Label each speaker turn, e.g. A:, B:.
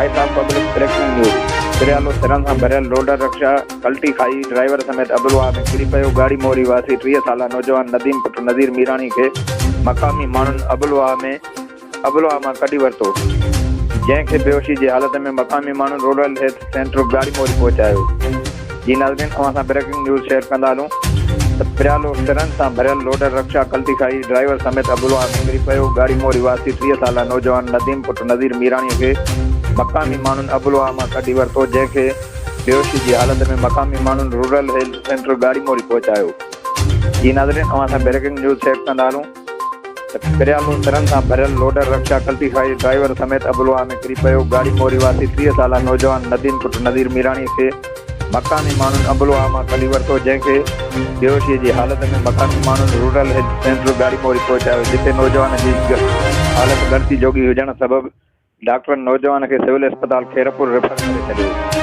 A: White House public breaking news. फिरियालो सिरनि सां भरियल लोडर रिक्शा कल्टी खाई ड्राइवर समेत अबलवा में किरी पियो। गाड़ी मोरी वासी 30 साला नौजवान नदीम पुट नज़ीर मीरानी के मक़ामी माण्हुनि अबलवा मां कढी वरितो, जंहिंखे बेहोशी जी हालत में मक़ामी माण्हुनि रूरल हेल्थ सेंटर गाड़ी मोरी पहुचायो। जी नाज़रीन, अवां सां ब्रेकिंग न्यूज़ शेयर कंदा हलूं त फिरियालो सिरनि सां भरियल लोडर रिक्शा कल्टी खाई ड्राइवर समेत अबलवा में किरी पियो। गाड़ी मोरी वासी 30 साला नौजवान नदीम पुट नज़ीर मीरानी के मक़ामी माण्हुनि अबलवा मां कढी वरितो, जंहिंखे बेहोशी जी हालत में मक़ामी माण्हुनि रूरल हेल्थ सेंटर गाड़ी मोरी पहुचायो। जी नाज़रीन, अवां सां ब्रेकिंग न्यूज़ शेयर कंदा हलूं त फिरियालो सिरनि सां भरियल लोडर रिक्शा कल्टी खाई ड्राइवर समेत अबलवा में किरी पियो। गाड़ी मोरी वासी 30 साला नौजवान नदीम पुट नज़ीर मीरानी के मक़ामी माण्हुनि अबलवा मां कढी वरितो, जंहिंखे बेहोशी जी हालत में मक़ामी माण्हुनि रूरल हेल्थ सेंटर गाड़ी मोरी पहुचायो, जिते नौजवान जी हालत गणती जोगी हुजण सबबि डॉक्टरनि नौजवान खे सिविल अस्पताल खेरपुर रेफर करे छॾियो।